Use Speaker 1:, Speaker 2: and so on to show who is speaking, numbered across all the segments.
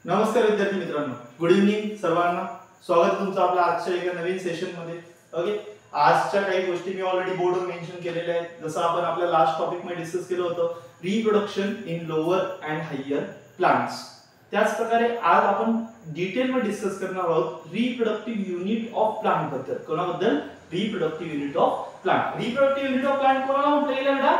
Speaker 1: नमस्कार विद्यार्थी मित्रांनो, गुड इव्हनिंग सर्वांना. स्वागत तुमचं आपल्या आजच्या एका नवीन सेशन मध्ये. ओके, आजच्या काही गोष्टी मी ऑलरेडी बोर्डवर मेन्शन केलेल्या आहेत. जसं आपण आपल्या लास्ट टॉपिक मध्ये डिस्कस केलं होतं, reproduction in lower and higher plants. त्याच प्रकारे आज आपण डिटेल मध्ये डिस्कस करणार आहोत रिप्रोडक्टिव्ह युनिट ऑफ प्लांट बद्दल. कोणाबद्दल? Reproductive unit of plant. Reproductive unit of plant कोणाला म्हटलं गेलं बेटा?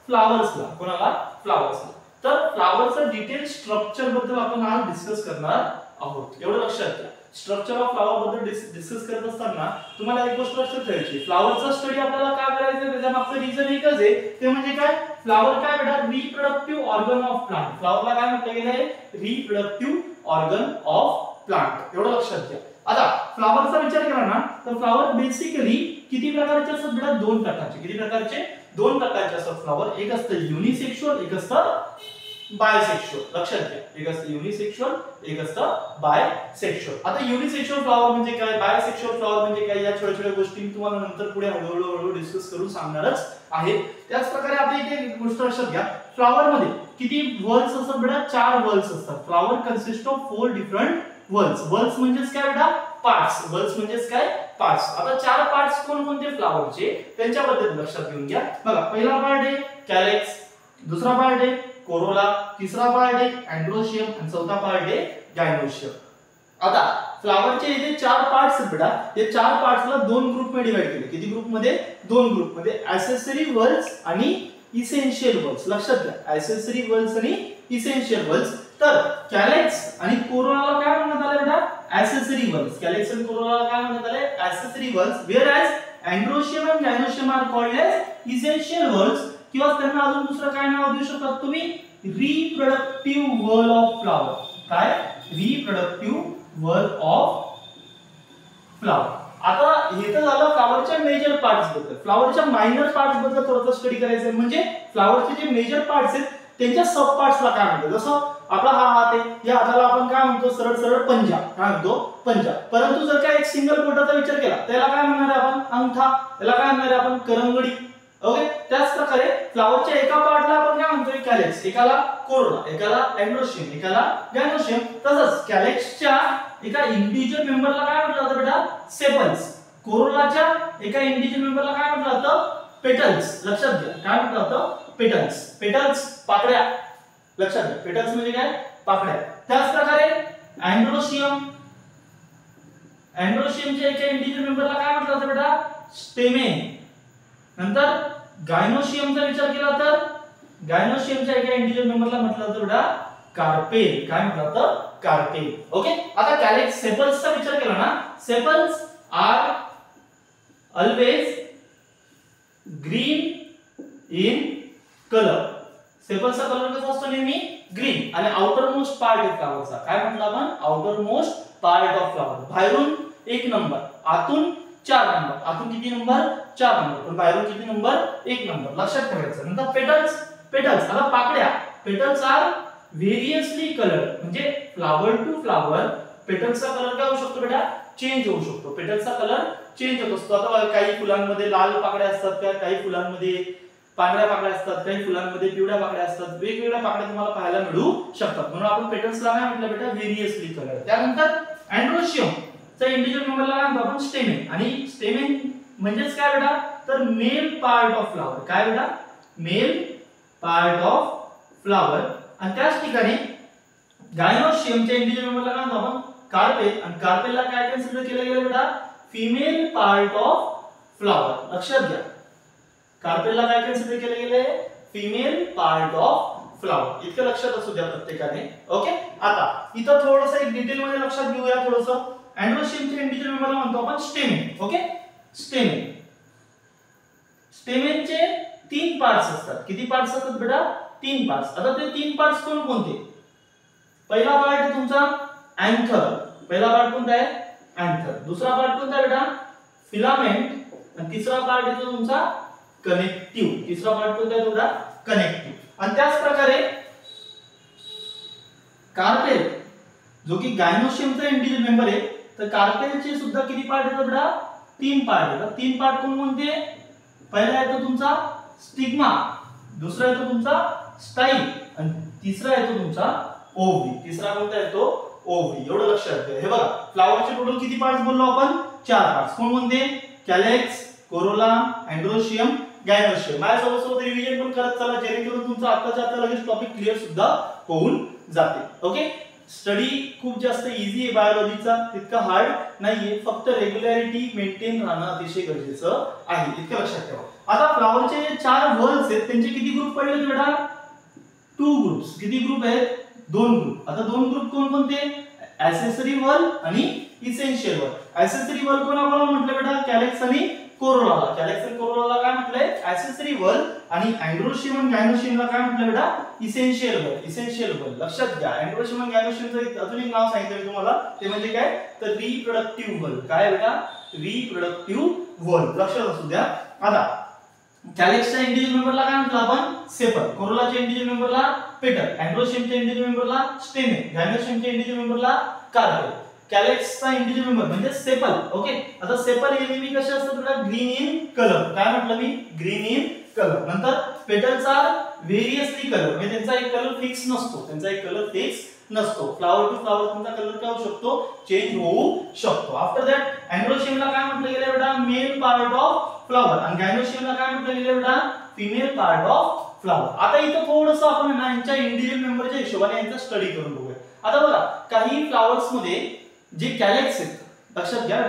Speaker 1: फ्लावर्सला. कोणाला? फ्लावर्सला. तर फ्लावरचं डिटेल स्ट्रक्चर बद्दल आपण आज डिस्कस करणार आहोत. एवढं लक्षात घ्या. स्ट्रक्चर ऑफ फ्लावर बद्दल डिस्कस करत असताना तुम्हाला एक गोष्ट लक्षात ठेवायची, फ्लावरचा स्टडी आपल्याला का करायचं त्याच्या मागचं रिझन एकच आहे, ते म्हणजे काय? फ्लावर काय बेटा? Reproductive organ of plant. फ्लावरला काय म्हटलं गेलं आहे? Reproductive organ of plant. एवढं लक्षात घ्या. आता फ्लावरचा विचार केला ना तर फ्लावर बेसिकली किती प्रकारचे असतात बेटा? दोन प्रकारचे. किती प्रकारचे? दोन प्रकारचे असतात फ्लावर. एक असतं युनिसेक्शुअल, एक असतं बायसेक्शुअल. लक्षात घ्या, एक असतं युनिसेक्शुअल, एक असतं बायसेक्शुअल. आता युनिसेक्शुअल फ्लावर म्हणजे काय, बायसेक्शुअल फ्लावर म्हणजे काय, या छोट्या छोट्या गोष्टी मी तुम्हाला नंतर पुढे हळूहळू डिस्कस करून सांगणारच आहे. त्याच प्रकारे आता इथे एक गोष्ट लक्षात घ्या, फ्लावर मध्ये किती व्हर्ल्स असतात बेटा? 4 व्हर्ल्स असतात. Flower consist of 4 different whorls. Whorls म्हणजेच काय बेटा? पार्ट्स. व्हर्ल्स म्हणजेच काय? पार्ट्स. आता 4 पार्ट्स कोणकोणते फ्लावरचे त्यांच्याबद्दल लक्षात घेऊन घ्या. बघा, पहिला पार्ट आहे कॅलेक्स, दुसरा पार्ट आहे कोरोला, तिसरा पार्ट आहे अँड्रोशियम आणि चौथा पार्ट आहे गायनोशियम. आता फ्लावरचे इथे 4 पार्ट्स आहेत बेटा. हे 4 पार्ट्सला 2 ग्रुप मध्ये डिवाइड केले. किती ग्रुप मध्ये? 2 ग्रुप मध्ये. ॲक्सेसरी व्हर्ल्स आणि इसेन्शियल व्हर्ल्स. लक्षात घ्या, ॲक्सेसरी व्हर्ल्स आणि इसेन्शियल व्हर्ल्स. तर कॅलेक्स आणि कोरोलाला काय म्हणतात आले बेटा? ॲक्सेसरी व्हर्ल्स. कॅलेक्स आणि कोरोलाला काय म्हणतात आले? Accessory whorls. Whereas androecium आणि gynoecium are called as essential whorls, किंवा त्यांना अजून दुसरं काय नाव देऊ शकतात तुम्ही? Reproductive whorl of flower. काय? Reproductive whorl of flower. आता हे तर झालं फ्लावरच्या मेजर पार्ट्स बद्दल. फ्लावरच्या मायनर पार्ट्स बद्दल थोडंसं स्टडी करायचं आहे. म्हणजे फ्लावरचे जे मेजर पार्ट्स आहेत त्यांच्या सब पार्ट्सला काय म्हणतात? जसं आपला हा हात आहे, या हाताला आपण काय म्हणतो? सरळ सरळ पंजा. काय म्हणतो? पंजा. परंतु जर का एक सिंगल बोटाचा विचार केला त्याला काय म्हणणार आहे आपण? अंगठा. त्याला काय म्हणणार आहे आपण? करंगडी. ओके, त्याच प्रकारे फ्लावरच्या एका पार्टला आपण काय म्हणतोय? कॅलेक्स, एकाला कोरोला, एकाला अँड्रोशियम, एकाला गायनोशियम. तसंच कॅलेक्सच्या एका इंडिव्हिज्युअल मेंबरला काय म्हटलं जातं बेटा? सेपल्स. कोरोलाच्या एका इंडिव्हिज्युअल मेंबरला काय म्हटलं जातं? पेटल्स. लक्षात घ्या, काय म्हटलं जातं? पेटल्स. पेटल्स पाकळ्या. लक्षात घ्या, पेटल्स म्हणजे काय? पाकळ्या. त्याच प्रकारे अँड्रोशियम, अँड्रोशियमच्या एका इंडिव्हिज्युअल मेंबरला काय म्हटलं जातं बेटा? स्टेमेन. नंतर गायनोशियमचा विचार केला तर गायनोशियमच्या एका इंडिव्हिज्युअल मेंबरला म्हटलं जातं बेटा कार्पेल. काय म्हटलं जातं? कार्पेल. ओके, आता कॅलेक्स सेपल्सचा विचार केला ना, sepals are always green in colour. सेपल्सचा कलर कसा असतो? नेहमी ग्रीन. आणि आउटर मोस्ट पार्ट आहे फ्लावरचा. काय म्हटलं आपण? Outer most part of flower. बाहेरून 1 नंबर, आतून 4 नंबर. आतून किती नंबर? 4 नंबर. पण बाहेरून किती नंबर? 1 नंबर. लक्षात ठेवायचं. नंतर पेटल्स. पेटल्स आता पाकळ्या. Petals are variously coloured. म्हणजे फ्लावर टू फ्लावर पेटल्सचा कलर काय होऊ शकतो बेटा? चेंज होऊ शकतो. पेटल्सचा कलर चेंज होत असतो. आता काही फुलांमध्ये लाल पाकळ्या असतात, काही फुलांमध्ये पांढऱ्या पाकळ्या असतात, काही फुलांमध्ये पिवळ्या पाकळ्या असतात. वेगवेगळ्या पाकळ्या तुम्हाला पाहायला मिळू शकतात. म्हणून आपण पेटल्सला काय म्हटलं बेटा? व्हेरियसली कलर. त्यानंतर अँड्रोशियम चा इंडिव्हिज्युअल मेंबरला काय म्हणतो आपण? स्टेमेन. आणि स्टेमेन म्हणजेच काय बेटा? तर मेल पार्ट ऑफ फ्लावर. काय बेटा? Male part of flower. आणि त्याच ठिकाणी गायनोशियमच्या इंडिव्हिज्युअल मेंबरला काय म्हणतो आपण? कार्पेल. आणि कार्पेलला काय कन्सिडर केलं गेलं बेटा? Female part of flower. लक्षात घ्या, कार्पेलला काय कन्सिडर केलं गेलंय? Female part of flower. इतकं लक्षात असू द्या प्रत्येकाने. ओके, आता इथं थोडंसं एक डिटेल मध्ये लक्षात घेऊया. थोडंसं अँड्रोशियमच्या इंडिव्हिज्युअल मेंबरला म्हणतो आपण स्टेमेन. Okay, stamen. स्टेमेनचे 3 पार्ट्स असतात. किती पार्ट्स असतात बेटा? 3 पार्ट्स. आता ते 3 पार्ट्स कोणते? पहिला पार्ट आहे तुमचा अँथर. पहिला पार्ट कोणता आहे? अँथर. दुसरा पार्ट कोणता आहे बेटा? फिलामेंट. आणि तिसरा पार्ट येतो तुमचा कनेक्टिव्ह. तिसरा पार्ट कोणता आहे बेटा? कनेक्टिव्ह. आणि त्याच प्रकारे कार्पेल जो की गायनोशियमचा इंडिव्हिज्युअल मेंबर आहे, तर कार्पेलचे सुद्धा किती पार्ट येतात बेटा? 3 पार्ट येतात. 3 पार्ट कोणते? पहिला येतो तुमचा स्टिग्मा, दुसरा येतो तुमचा स्टाईल आणि तिसरा येतो तुमचा ओव्हरी. तिसरा कोणता आहे तो ओव्हरी. एवढं लक्षात घ्या. हे बघा फ्लावरचे टोटल किती पार्ट्स बोललो आपण 4 पार्ट्स. कोणते कॅलेक्स, कोरोला, अँड्रोशियम, गायनोशियम. माझ्यासोबत रिव्हिजन पण करत चला जेणेकरून तुमचा आत्ताच्या आता लगेच टॉपिक क्लिअर सुद्धा होऊन जाते. ओके. स्टडी खूप जास्त इझी आहे बायोलॉजीचा, तितका हार्ड नाहीये. फक्त रेग्युलॅरिटी मेंटेन राहणं अतिशय गरजेचं आहे, इतकं लक्षात ठेवा. आता फ्लावरचे जे 4 व्हल्स आहेत त्यांचे किती ग्रुप पडले बेटा 2 ग्रुप्स. किती ग्रुप आहेत 2 ग्रुप. आता 2 ग्रुप कोणते ॲक्सेसरी व्हल आणि इसेन्शियल व्हल. ॲक्सेसरी व्हल कोणाला म्हटलं बेटा कॅलेक्स आणि कोरोलाला. कॅलेक्स आणि कोरोलाला काय म्हटलंय ॲक्सेसरी व्हल आणि अँड्रोशियम आणि गायनोशियमला काय म्हटलं बेटा इसेन्शियल व्हल. इसेन्शियल व्हल लक्षात घ्या. अँड्रोशियम आणि गायनोशियमचं अजून एक नाव सांगितलं तुम्हाला ते म्हणजे काय तर रिप्रोडक्टिव्ह व्हल. काय बेटा रिप्रोडक्टिव्ह व्हल लक्षात असू द्या. आता कॅलेक्सच्या इंडिव्हिज्युअल मेंबरला काय म्हटलं आपण सेपल, कोरोलाच्या इंडिव्हिज्युअल मेंबरला पेटल, अँड्रोशियमच्या इंडिव्हिज्युअल मेंबरला स्टेमेन, गायनोशियमच्या इंडिव्हिज्युअल मेंबरला कार्पेल. कॅलेक्सचा इंडिव्हिज्युअल मेंबर म्हणजे सेपल. ओके. आता सेपल हे नेहमी कसे असतात बेटा ग्रीन इन कलर. काय म्हटलं मी ग्रीन इन कलर. नंतर पेटलचा व्हेरियसली कलर म्हणजे त्यांचा एक कलर फिक्स नसतो. त्यांचा एक कलर फिक्स नसतो. फ्लावर टू फ्लावर तुमचा कलर काय होऊ शकतो चेंज होऊ शकतो. आफ्टर दॅट अँड्रोशियमला काय म्हटलं गेलं बेटा मेल पार्ट ऑफ फ्लावर आणि गायनोशियमला काय म्हटलं गेलं बेटा फिमेल पार्ट ऑफ फ्लावर. आता इथं थोडंसं आपण ना यांच्या इंडिव्हिज्युअल मेंबरच्या हिशोबाने यांचा स्टडी करून बघूया. आता बघा काही फ्लावर्स मध्ये जे कॅलेक्स आहेत लक्षात घ्या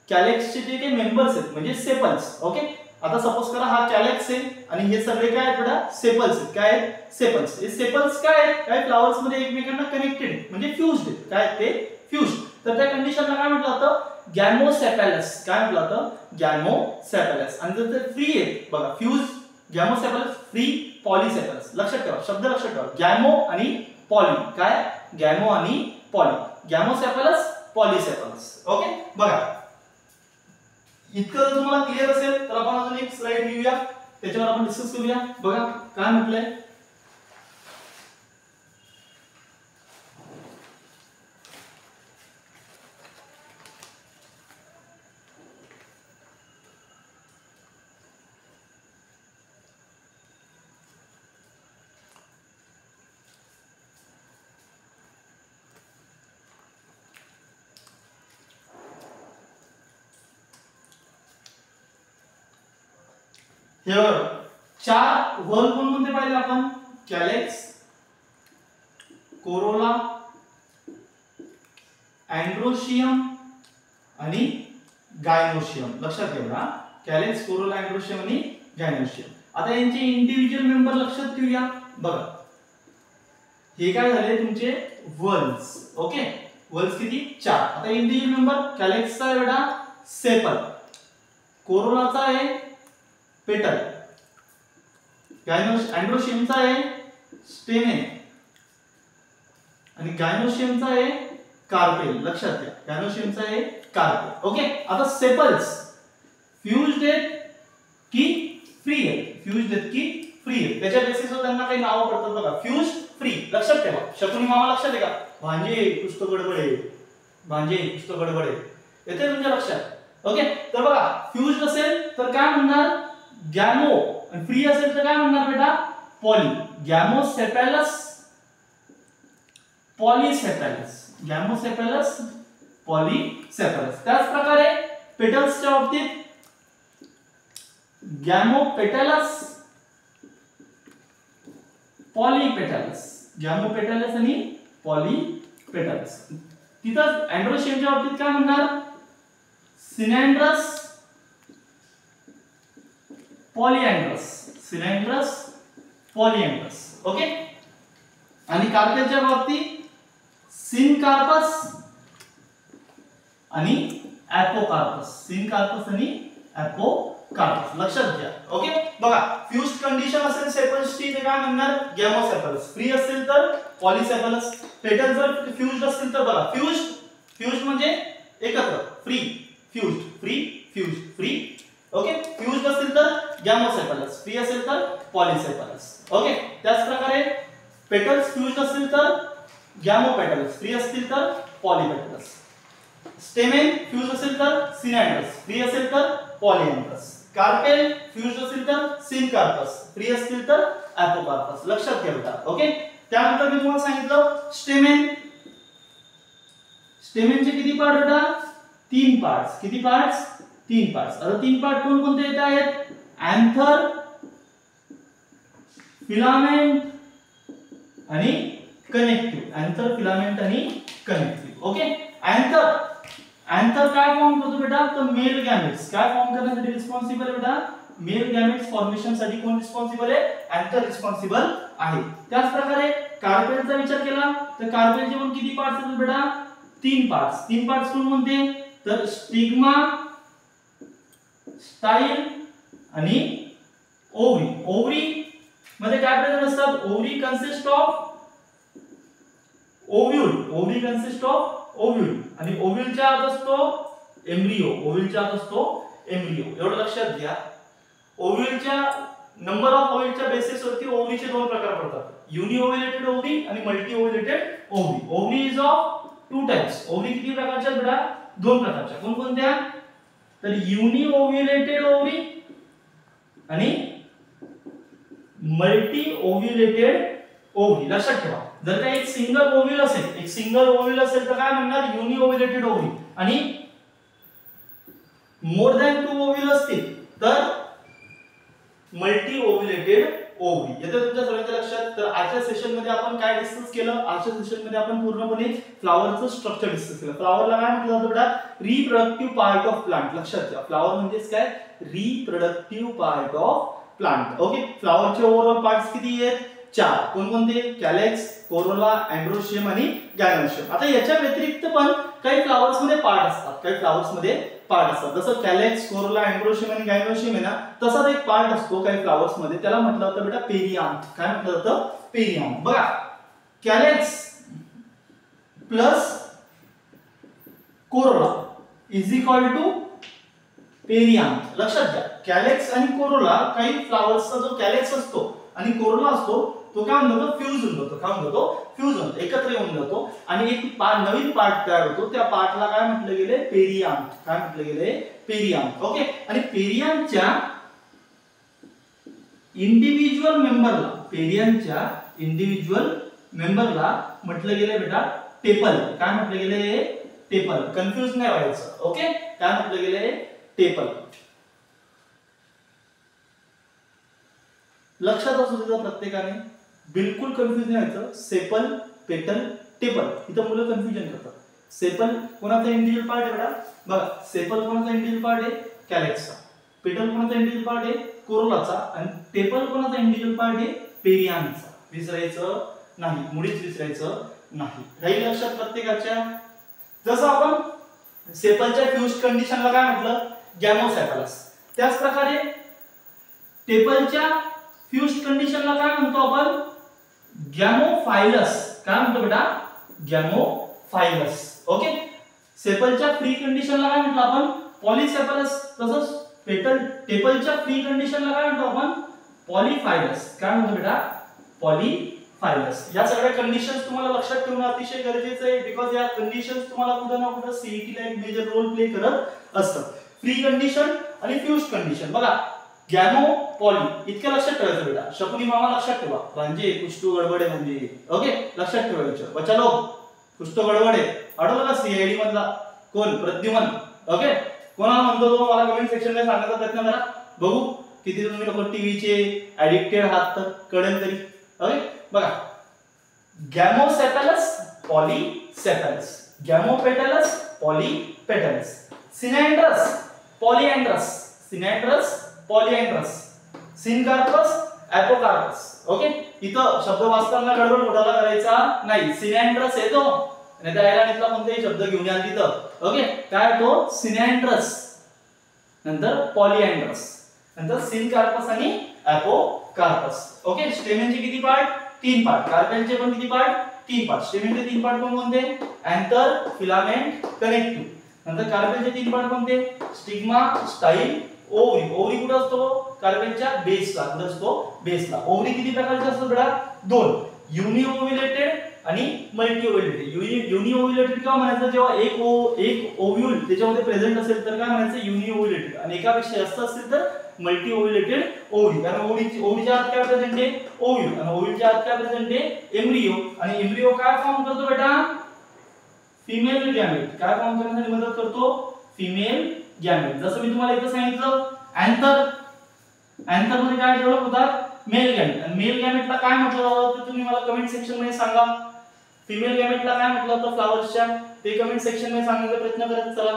Speaker 1: कॅलेक्सचे जे काही मेंबर्स आहेत म्हणजे सेपल्स. ओके. आता सपोज करा हा कॅलेक्स आहे आणि हे सगळे काय आहेत बेटा सेपल्स आहेत. काय आहेत सेपल्स. हे सेपल्स काय आहेत काय फ्लावर्स मध्ये एकमेकांना कनेक्टेड म्हणजे फ्यूज्ड आहेत. काय ते फ्यूज्ड. तर त्या कंडिशनला काय म्हटलं होतं गॅमोसेपॅलस. काय म्हटलं होतं गॅमोसेपॅलस. आणि जर ते फ्री आहे बघा फ्यूज गॅमोसेपॅलस फ्री पॉलीसेपॅलस. लक्षात ठेवा शब्द लक्षात ठेवा गॅमो आणि पॉली. काय गॅमो आणि पॉली. गॅमोसेपॅलस पॉलीसेपॅलस. ओके. बघा इतकं जर तुम्हाला क्लिअर असेल तर आपण अजून एक स्लाइड घेऊया त्याच्यावर आपण डिस्कस करूया. बघा काय म्हटलंय हे 4 व्हल कोणते पाहिले आपण कॅलेक्स, कोरोला, अँड्रोशियम आणि गायनोशियम. लक्षात ठेवा कॅलेक्स, कोरोला, अँड्रोशियम आणि गायनोशियम. आता यांचे इंडिव्हिज्युअल मेंबर लक्षात ठेवूया. बघा हे काय झाले तुमचे व्हल्स. ओके. व्हल्स किती 4. आता इंडिव्हिज्युअल मेंबर कॅलेक्सचा आहे बेटा सेपल, कोरोलाचा आहे पेटल, अँड्रोशियमचा आहे स्टेमेन आणि गायनोशियमचा आहे कार्पेल. लक्षात घ्या गायनोशियमचा आहे कार्पेल. ओके. आता सेपल्स फ्यूज्ड आहेत की फ्री आहेत. फ्यूज्ड आहेत की फ्री आहेत त्याच्या बेसिसवर त्यांना काही नाव पडतात बघा फ्यूज्ड फ्री. लक्षात ठेवा शकुनी मामा लक्षात आहे का भांजे पुस्तक गडबडे भांजे पुस्तक गडबडे येते तुमच्या लक्षात. ओके. तर बघा फ्यूज्ड असेल तर काय म्हणणार गॅमो आणि फ्री असेल तर काय म्हणणार बेटा पॉली. गॅमोसेपॅलस पॉलीसेपॅलस. गॅमोसेपॅलस पॉलीसेपॅलस. त्याच प्रकारे पेटल्सच्या बाबतीत गॅमोपेटॅलस पॉलीपेटॅलस. गॅमोपेटॅलस आणि पॉलीपेटॅलस. तिथं अँड्रोशियमच्या बाबतीत काय म्हणणार सिनॅन्ड्रस पॉलिअँड्रस. सिलेंड्रस पॉलिअँड्रस. ओके. आणि कार्पेलच्या बाबतीत सिनकार्पस आणि ॲपोकार्पस. सिनकार्पस आणि ॲपोकार्पस. लक्षात घ्या. ओके. बघा फ्यूज्ड कंडिशन असेल सेपल्सची ते काय म्हणणार गॅमोसेपॅलस. फ्री असेल तर पॉलीसेपॅलस. पेटल जर फ्यूज्ड असतील तर बघा फ्यूज्ड म्हणजे एकत्र free fused free fused free. Okay. Fused असेल तर गॅमोसेपॅलस, फ्री असेल तर पॉलीसेपॅलस. ओके. त्याच प्रकारे पेटल्स फ्यूज्ड असतील तर गॅमोपेटल्स, फ्री असतील तर पॉलीपेटल्स. स्टेमेन फ्यूज असेल तर सिनॅन्ड्रस, फ्री असेल तर पॉलिअँड्रस. कार्पेल फ्यूज्ड असेल तर सिनकार्पस, फ्री असतील तर ॲपोकार्पस. लक्षात घ्या बेटा. ओके. त्यानंतर मी तुम्हाला सांगितलं स्टेमेन. स्टेमेनचे किती पार्ट बेटा? 3 पार्ट्स. किती पार्ट्स? 3 पार्ट्स. आता 3 पार्ट कोणते येत आहेत? अँथर, फिलामेंट आणि कनेक्टिव्ह. अँथर, फिलामेंट आणि कनेक्टिव्ह. ओके. अँथर काय फॉर्म करतो बेटा? तर मेल गॅमेट्स. काय फॉर्म करण्यासाठी रिस्पॉन्सिबल आहे बेटा? मेल गॅमेट्स फॉर्मेशन साठी कोण रिस्पॉन्सिबल आहे? अँथर रिस्पॉन्सिबल आहे. त्याच प्रकारे कार्पेलचा विचार केला तर कार्पेलचे पण किती पार्ट्स आहेत बेटा? 3 पार्ट्स. 3 पार्ट्स कोणते? तर स्टिग्मा, स्टाईल आणि ओव्हरी. ओव्हरी मध्ये काय प्रेझेंट असतात? Ovary consist of ovule. Ovary consist of ovule आणि ओव्ह्यूलच्या आत असतो एम्ब्रियो. ओव्ह्यूलच्या आत असतो एम्ब्रियो. एवढं लक्षात घ्या. ओव्ह्यूलच्या नंबर ऑफ ओव्ह्यूलच्या बेसिस वरती ओव्हरीचे 2 प्रकार पडतात. युनि ओव्ह्युलेटेड ओव्हरी आणि multi ovulated ovary. Ovary is of 2 types. ओव्हरी किती प्रकारच्या बेटा? 2 प्रकारच्या. कोणकोणत्या? तर युनि ओव्ह्युलेटेड ओव्हरी आणि मल्टी ओव्ह्युलेटेड ओव्हरी. लक्षात ठेवा. जर का एक सिंगल ओव्ह्यूल असेल तर काय म्हणणार? युनि ओव्ह्युलेटेड ओव्हरी. आणि मोर दॅन 2 ओव्ह्यूल असतील तर मल्टी ओव्ह्युलेटेड ओव्हरी. येते तुमच्या सगळ्यांच्या लक्षात. तर आजच्या सेशन मध्ये आपण काय डिस्कस केलं? आजच्या सेशन मध्ये आपण पूर्णपणे फ्लावरचं स्ट्रक्चर डिस्कस केलं. फ्लावरला काय म्हटलं जातं बेटा? Reproductive part of plant. लक्षात घ्या. फ्लावर म्हणजेच काय? Reproductive part of plant. Okay. फ्लावरचे ओव्हरऑल पार्ट्स किती आहेत? 4. कोणकोणते? कॅलेक्स, कोरोला, अँड्रोशियम आणि गायनोशियम. आता याच्या व्यतिरिक्त पण काही फ्लावर्स मध्ये पार्ट असतात. जसं कॅलेक्स, कोरोला, अँड्रोशियम आणि गायनोशियम आहे ना, तसाच एक पार्ट असतो काही फ्लावर्स मध्ये. त्याला म्हटलं जातं बेटा पेरियांथ. काय म्हटलं जातं? पेरियांथ. बघा, calyx plus corolla is equal to perianth. लक्षात घ्या. कॅलेक्स आणि कोरोला काही फ्लावर्सचा जो कॅलेक्स असतो आणि कोरोला असतो तो काय म्हणतो? फ्यूज होऊन जातो. काय म्हणतो? फ्यूज होऊन एकत्र येऊन जातो आणि एक नवीन पार्ट तयार होतो. त्या पार्टला काय म्हटलं गेले? पेरियांथ. काय म्हटलं गेले? पेरियांथ. ओके. आणि पेरियांथच्या इंडिव्हिज्युअल मेंबरला म्हटलं गेले बेटा टेपल. काय म्हटलं गेले? टेपल. कन्फ्यूज नाही व्हायचं. ओके. काय म्हटलं गेले? टेपल. लक्षात असू द्या प्रत्येकाने, बिलकुल कन्फ्यूज नाही व्हायचं. सेपल, पेटल, टेपल. इथं मुलं कन्फ्युजन करतात. सेपल कोणाचा इंडिव्हिज्युअल पार्ट आहे बेटा? बघा, सेपल कोणाचा इंडिव्हिज्युअल पार्ट आहे? कॅलेक्सचा. पेटल कोणाचा इंडिव्हिज्युअल पार्ट आहे? कोरोलाचा. आणि टेपल कोणाचा इंडिव्हिज्युअल पार्ट आहे? पेरियांथचा. विसरायचं नाही, मुळीच विसरायचं नाही. राहील लक्षात प्रत्येकाच्या. जसं आपण सेपलच्या फ्यूज कंडिशनला काय म्हटलं? गॅमोसेफॅलस. त्याच प्रकारे टेपलच्या फ्यूज कंडिशनला काय म्हणतो आपण? गॅमोफाइलस. काय म्हणतो बेटा? गॅमोफाइलस. ओके. सेपलच्या फ्री कंडिशनला काय म्हटलं आपण? पॉलीसेफॅलस. तसंच टेपलच्या फ्री कंडिशनला काय म्हणतो आपण? पॉलीफाइलस. काय म्हणतो बेटा? पॉलीफाइलस. या सगळ्या कंडिशन्स तुम्हाला लक्षात ठेवणं अतिशय गरजेचं आहे. बिकॉज या कंडिशन्स तुम्हाला कुठे ना कुठे सीईटी ला एक मेजर रोल प्ले करत असतात. फ्री कंडिशन आणि फ्यूज कंडिशन. बघा, गॅमो पॉली इतकं लक्षात ठेवायचं बेटा. शकुनी मामा लक्षात ठेवा. म्हणजे कुष्टू गडबडे म्हणजे. ओके. लक्षात ठेवायचं. बच्चा लोक, कुष्टू गडबडे आठवलं का? सीआयडी मधला कोण? प्रद्युमन. ओके. कोणाला म्हणतो तो? मला कमेंट सेक्शन मध्ये सांगण्याचा प्रयत्न करा. बघू किती तुम्ही लोक टीव्हीचे ऍडिक्टेड आहात तर कळेल तरी. ओके. बघा, gamosepalous, polysepalous. Gamopetalous, polypetalous. Synandrous, polyandrous. Synandrous, polyandrous. Syncarpous, apocarpous. Okay. इथं शब्द वाचताना गडबड घोटाळा करायचा नाही. सिनॅन्ड्रस येतो आणि त्या आयलांडला कोणताही शब्द घेऊन या तिथं. ओके. काय तो? सिनॅन्ड्रस, नंतर पॉलिअँड्रस, नंतर सिनकार्पस आणि एपोकार्पस. ओके. स्टेमेनचे किती पार्ट? 3 पार्ट. कार्पेलचे पण किती पार्ट? 3 पार्ट. स्टेमेनचे 3 पार्ट कोणते? Anther, filament, connective. नंतर कार्पेलचे 3 पार्ट कोणते? Stigma, style, ovary. ओव्हरी कुठे असतो? कार्पेलच्या बेसला. कुठे असतो? बेसला. ओव्हरी किती प्रकारचे असतात बेटा? 2. युनि ओव्ह्युलेटेड आणि मल्टी ओव्ह्युलेटेड. युनि ओव्ह्युलेटेड का म्हणायचं? जेव्हा एक ओव्ह्यूल त्याच्यामध्ये प्रेझेंट असेल तर काय म्हणायचं? युनि ओव्ह्युलेटेड. आणि एकापेक्षा जास्त असेल तर मल्टी ओव्युलेटेड ओव्हरी, कारण ओव्हरीच्या आत काय प्रेझेंट आहे, ओव्ह्यूल, आणि ओव्ह्यूलच्या आत काय प्रेझेंट आहे, एम्ब्रियो, आणि एम्ब्रियो काय फॉर्म करतो बेटा, फिमेल गॅमेट. काय फॉर्म करण्यासाठी मदत करतो, फिमेल गॅमेट. जसं मी तुम्हाला इथं सांगितलं अँथर, अँथर मध्ये काय डेव्हलप होतात, मेल गॅमेट. आणि मेल गॅमेटला काय म्हटलं जातं ते तुम्ही मला कमेंट सेक्शन मध्ये सांगा. फिमेल गॅमेटला काय म्हटलं होतं फ्लावर्सच्या, ते कमेंट सेक्शन मध्ये सांगण्याचा प्रयत्न करत चला.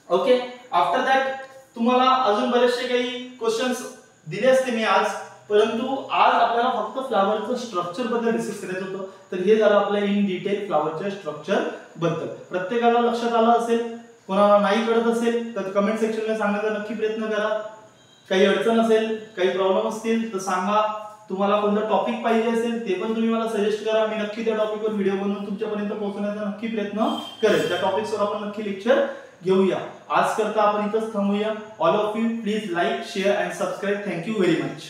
Speaker 1: ओके, आफ्टर दॅट तुम्हाला अजून बरेचसे काही क्वेश्चन्स दिले असते मी आज, परंतु आज आपल्याला फक्त फ्लावरचं स्ट्रक्चर बद्दल डिस्कस करायचं होतं. तर हे झालं आपल्या इन डिटेल फ्लावरच्या स्ट्रक्चर बद्दल. प्रत्येकाला लक्षात आलं असेल, कोणाला नाही कळत असेल तर कमेंट सेक्शन मध्ये सांगण्याचा नक्की प्रयत्न करा. काही अडचण असेल, काही प्रॉब्लेम असतील तर सांगा. तुम्हाला कोणता टॉपिक पाहिजे असेल ते पण तुम्ही मला सजेस्ट करा. मी नक्की त्या टॉपिकवर व्हिडिओ बनवून तुमच्यापर्यंत पोहोचवण्याचा नक्की प्रयत्न करेन. त्या टॉपिक्सवर आपण नक्की लेक्चर घेऊया. आज करता आपण इथंच थांबूया. All of you please like, share and subscribe. Thank you very much.